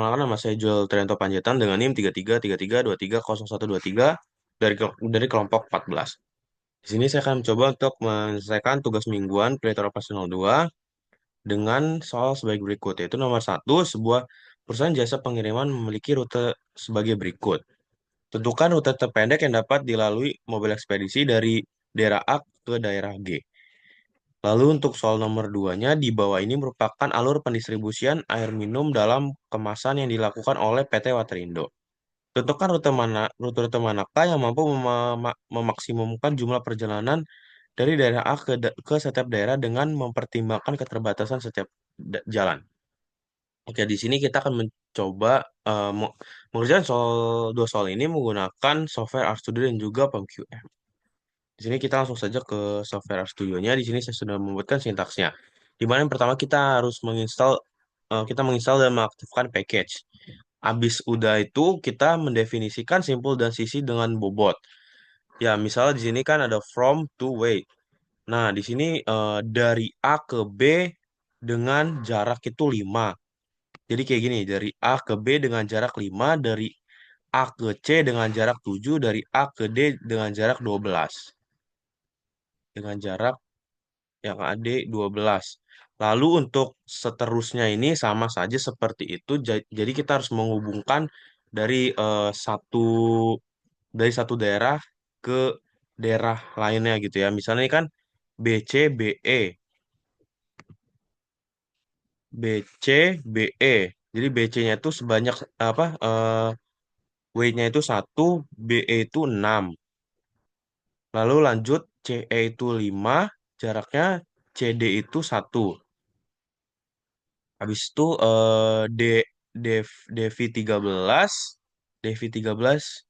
Perkenalkan, nama saya Joel Trianto Panjaitan dengan NIM 3333230123 dari kelompok 14. Di sini saya akan mencoba untuk menyelesaikan tugas mingguan Creator Operational 2 dengan soal sebagai berikut, yaitu nomor satu, sebuah perusahaan jasa pengiriman memiliki rute sebagai berikut. Tentukan rute terpendek yang dapat dilalui mobil ekspedisi dari daerah A ke daerah G. Lalu untuk soal nomor 2-nya, di bawah ini merupakan alur pendistribusian air minum dalam kemasan yang dilakukan oleh PT Waterindo. Tentukan rute-rute manakah yang mampu memaksimumkan jumlah perjalanan dari daerah A ke setiap daerah dengan mempertimbangkan keterbatasan setiap jalan. Oke, di sini kita akan mencoba mengerjakan dua soal ini menggunakan software RStudio dan juga PyQM. Di sini kita langsung saja ke software RStudio-nya. Di sini saya sudah membuatkan sintaksnya. Di mana yang pertama kita harus menginstal dan mengaktifkan package. Habis udah itu kita mendefinisikan simpul dan sisi dengan bobot. Ya, misalnya di sini kan ada from to wait. Nah, di sini dari A ke B dengan jarak itu 5. Jadi kayak gini, dari A ke B dengan jarak 5, dari A ke C dengan jarak 7, dari A ke D dengan jarak 12. Dengan jarak yang AD 12. Lalu untuk seterusnya ini sama saja seperti itu. Jadi kita harus menghubungkan dari satu daerah ke daerah lainnya gitu ya. Misalnya ini kan BC BE, BC BE. Jadi BC-nya itu sebanyak apa? W-nya itu 1, BE itu 6. Lalu lanjut CE itu 5, jaraknya CD itu 1. Habis itu Dev, Devi 13, Devi 13,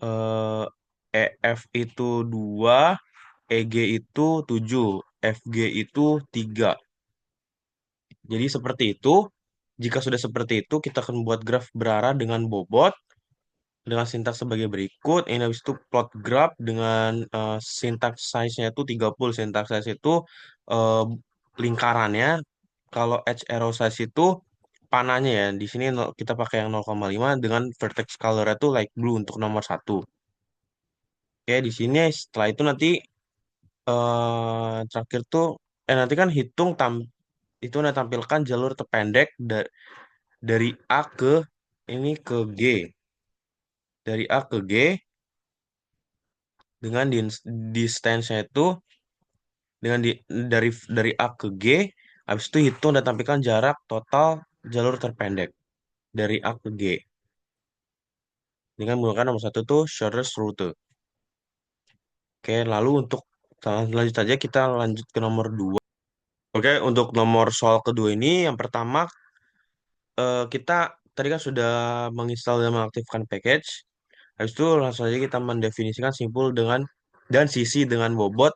eh, EF itu 2, EG itu 7, FG itu 3. Jadi seperti itu. Jika sudah seperti itu, kita akan buat graf berarah dengan bobot dengan sintaks sebagai berikut. Ini habis itu plot graph dengan sintaks size-nya itu 30. Sintaks size itu eh, lingkarannya. Kalau edge arrow size itu panahnya ya. Di sini kita pakai yang 0,5 dengan vertex color itu light blue untuk nomor satu. Oke, di sini setelah itu nanti terakhir tuh nanti kan itu udah tampilkan jalur terpendek dari A ke ini ke G. Dari A ke G dengan distance-nya itu dengan dari A ke G, habis itu hitung dan tampilkan jarak total jalur terpendek dari A ke G dengan menggunakan nomor satu tuh shortest route. Oke, lalu untuk lanjut saja kita lanjut ke nomor dua. Oke, untuk nomor soal kedua ini yang pertama kita tadi kan sudah menginstal dan mengaktifkan package. Habis itu langsung saja kita mendefinisikan simpul dengan dan sisi dengan bobot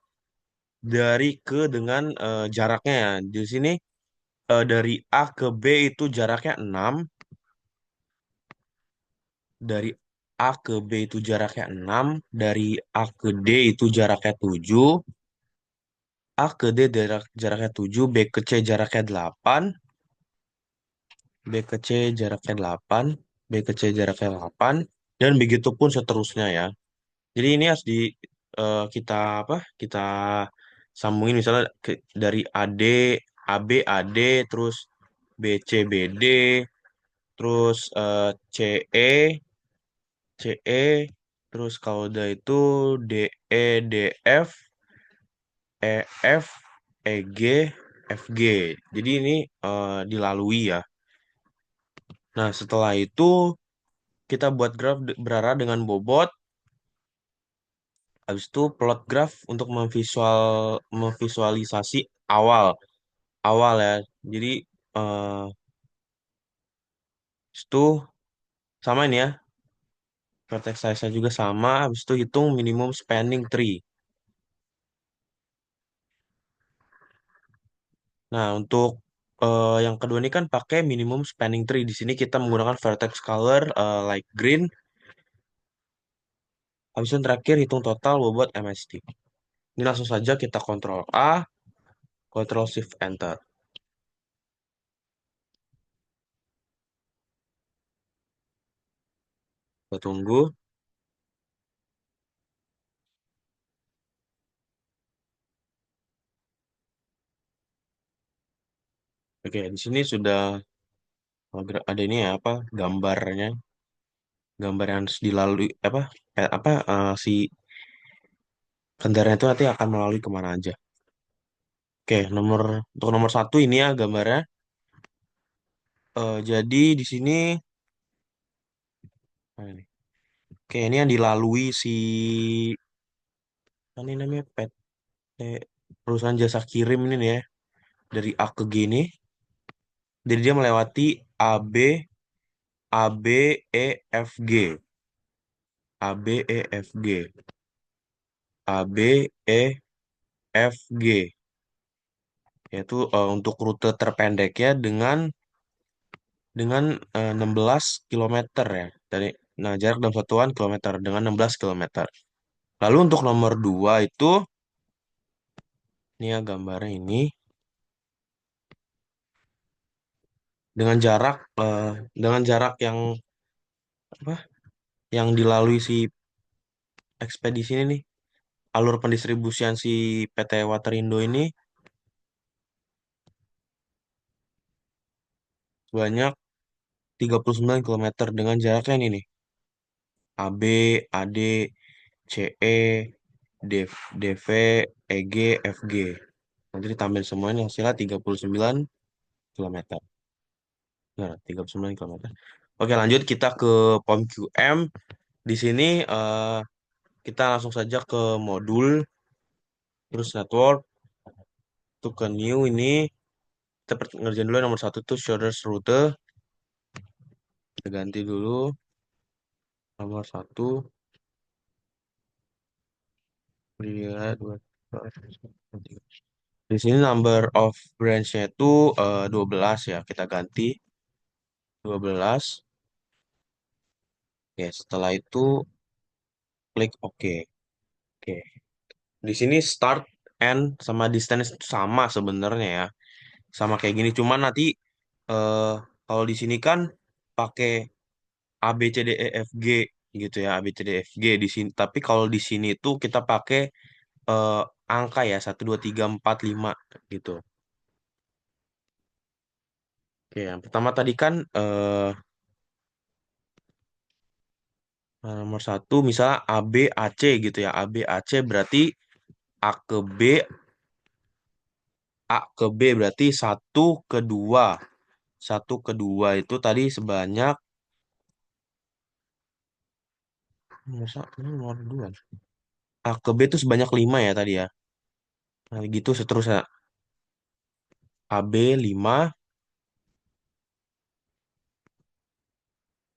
dari ke dengan jaraknya ya. Di sini dari A ke B itu jaraknya 6, dari A ke B itu jaraknya 6, dari A ke D itu jaraknya 7, A ke D jaraknya 7, B ke C jaraknya 8, B ke C jaraknya 8, B ke C jaraknya 8, dan begitu pun seterusnya ya. Jadi ini harus kita apa? Kita sambungin misalnya dari AD, AB, AD, terus BC, BD, terus CE, CE, terus kalau udah itu DE, DF, EF, EG, FG. Jadi ini dilalui ya. Nah, setelah itu kita buat graf berarah dengan bobot. Habis itu plot graf untuk memvisualisasi awal awal ya. Jadi itu sama ini ya. Vertex size-nya juga sama. Habis itu hitung minimum spanning tree. Nah, untuk yang kedua ini kan pakai minimum spanning tree. Di sini kita menggunakan vertex color light green. Habis itu terakhir hitung total bobot MST. Ini langsung saja kita Ctrl A, Ctrl Shift Enter. Kita tunggu. Oke, di sini sudah ada ini ya apa gambarnya, gambar yang harus dilalui si kendaraan itu nanti akan melalui kemana aja. Oke, untuk nomor satu ini ya gambarnya. Jadi di sini, nah ini. Oke, ini yang dilalui si apa ini namanya PT perusahaan jasa kirim ini nih ya dari A ke G ini. Jadi dia melewati A B A B E F G A B E F G A B E F G, yaitu untuk rute terpendeknya dengan 16 kilometer ya. Nah, jarak dalam satuan kilometer dengan 16 kilometer. Lalu untuk nomor 2 itu, ini ya gambarnya ini, dengan jarak yang apa? Yang dilalui si ekspedisi ini nih, alur pendistribusian si PT Waterindo ini sebanyak 39 kilometer dengan jaraknya ini nih. AB, AD, CE, DV, EG, FG. Nanti ditambahin semuanya hasilnya 39 kilometer. Nah, 39 kilometer. Oke, lanjut kita ke POM QM. Di sini kita langsung saja ke modul, terus network, tuh ke new ini. Kita ngerjain dulu nomor satu tuh shortest route. Kita ganti dulu nomor satu. Lihat, dua, tiga. Di sini number of branch-nya itu 12 ya. Kita ganti 12. Oke, setelah itu klik OK. Oke. Di sini start end sama distance itu sama sebenarnya ya. Sama kayak gini. Cuman nanti eh, kalau di sini kan pakai A B C D E F G gitu ya. A B C D E F G di sini. Tapi kalau di sini tuh kita pakai eh, angka ya 1 2 3 4 5 gitu. Oke, yang pertama tadi kan nomor satu misalnya A B A C gitu ya. A B A C berarti A ke B berarti satu ke dua itu tadi sebanyak nomor dua. A ke B itu sebanyak 5 ya tadi ya. Nah, gitu seterusnya. A B 5.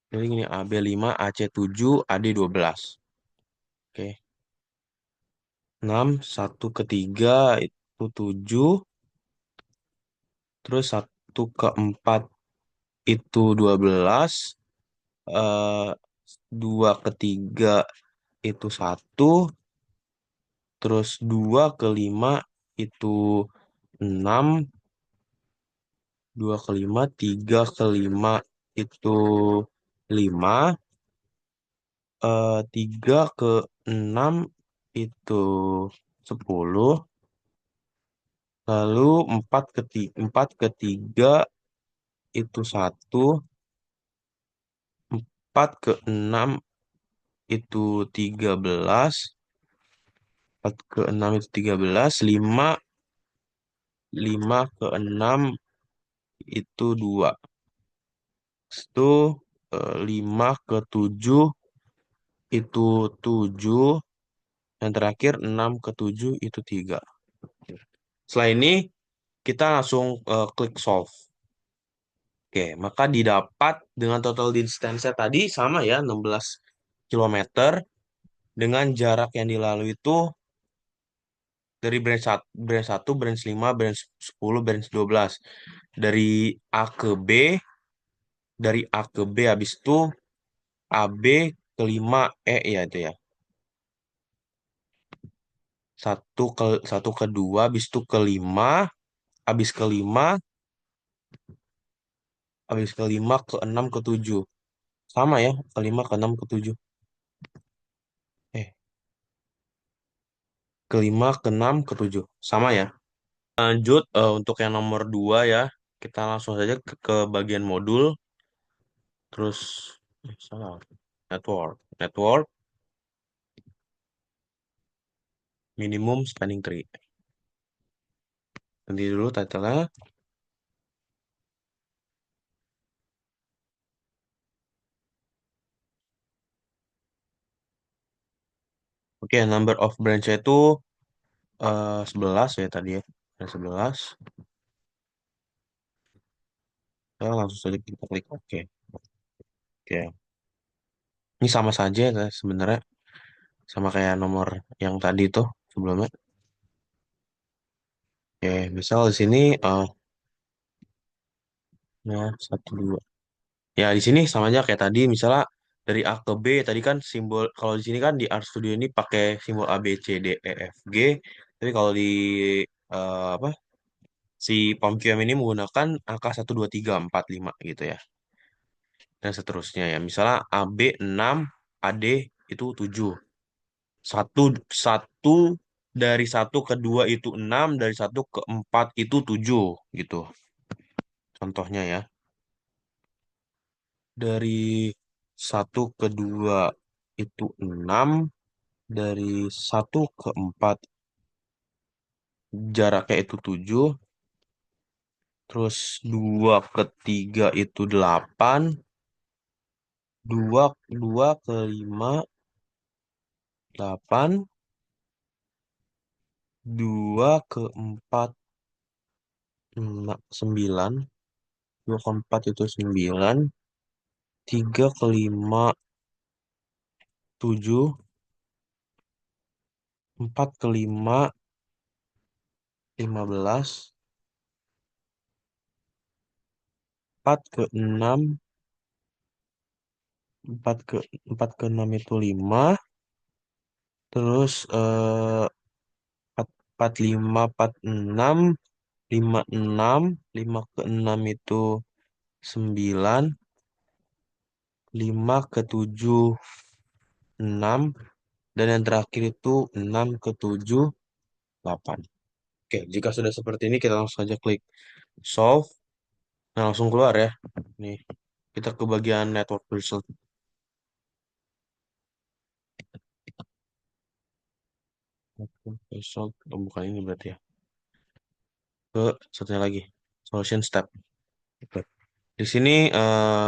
Jadi gini, A B 5, A C 7, A D 12. Oke. 6, satu ke 3 itu 7. Terus satu ke 4 itu 12. Eh, 2 ke 3 itu 1. Terus 2 ke 5 itu 6. 2 ke 5, 3 ke 5 itu 5. 3 ke 6 itu 10. Lalu 4 ke 3 itu 1. 4 ke 6 itu 13. 4 ke 6 itu 13. 5 ke 6 itu 2. Itu 5 ke 7 itu 7. Yang terakhir 6 ke 7 itu 3. Setelah ini kita langsung klik solve. Oke, maka didapat dengan total distance-nya tadi sama ya 16 kilometer dengan jarak yang dilalui itu dari branch 1, branch 5, branch 10, branch 12. Dari A ke B, dari A ke B habis itu AB ke 5 E ya itu ya. Satu ke 2 habis itu ke 5, habis ke 5, habis ke 5 ke 6 ke 7. Sama ya, kelima, keenam, ketujuh. Eh, kelima, keenam, ketujuh. Sama ya. Lanjut untuk yang nomor dua ya. Kita langsung saja ke bagian modul. Terus, salah. Network. Network, minimum spanning tree. Ganti dulu title-nya. Oke, number of branch itu 11 ya tadi ya. Ada 11. Ya, langsung saja kita klik oke. Oke. Ini sama saja ya sebenarnya. Sama kayak nomor yang tadi tuh sebelumnya. Oke, misal di sini ya satu dua. Ya di sini sama aja kayak tadi. Misalnya dari A ke B tadi kan simbol kalau di sini kan di Art Studio ini pakai simbol A B C D E F G. Tapi kalau di apa si POMQM ini menggunakan angka 1 2 3 4 5 gitu ya. Dan seterusnya ya. Misalnya A B 6, A D itu 7. Satu satu dari satu ke dua itu 6, dari satu ke 4 itu 7 gitu. Contohnya ya. Dari satu ke dua itu 6, dari satu ke 4 jaraknya itu 7, terus 2 ke 3 itu 8, 2 2 ke 5 8, 2 ke 4 9, 2 ke 4 itu 9, 3 ke 5 7, 4 ke 5 15, 4 ke 6 4 ke 4 ke 6 itu 5, terus 4 4 5 4 6 5 6, 5 ke 6 itu 9, 5 ke 7 6, dan yang terakhir itu 6 ke 7 8. Oke, jika sudah seperti ini kita langsung saja klik solve. Nah, langsung keluar ya. Nih, kita ke bagian network result. Network result, oh, bukan ini berarti ya. Ke satunya lagi, solution step. Oke. Di sini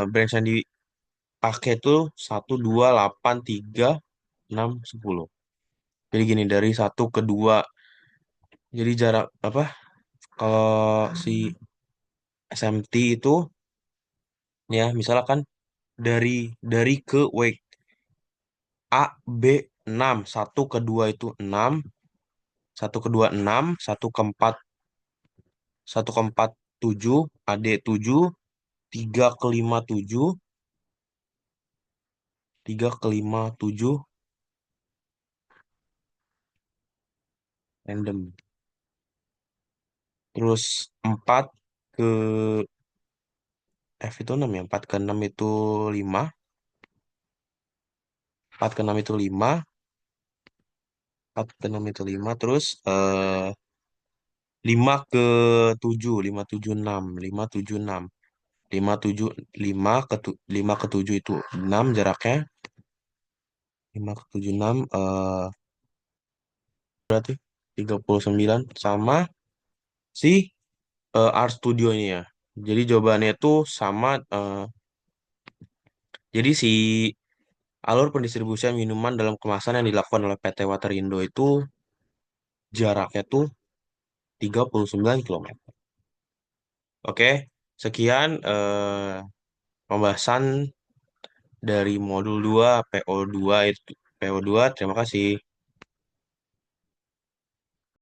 branch yang dipakai itu 1 2 8 3 6 10. Jadi gini dari satu ke dua. Jadi jarak apa? Kalau si SMT itu ya misalkan dari ke wake A B 6, satu ke 2 itu 6, satu ke 2 6, satu ke 4 7, AD 7, 3 ke 5 7, 3 ke 5 7 random. Terus 4 ke F itu 6 ya, 4 ke 6 itu 5, 4 ke 6 itu 5, 4 ke 6 itu 5, terus 5 ke 7 5 7 6, 5 7 6, 5 7 5 ke 5 ke 7 itu 6 jaraknya, 5 ke 7 6 berarti 39 sama si Art Studio ini ya. Jadi jawabannya itu sama jadi si alur pendistribusian minuman dalam kemasan yang dilakukan oleh PT Waterindo itu jaraknya tuh 39 km. Oke, sekian pembahasan dari modul 2 PO2 itu PO2. Terima kasih.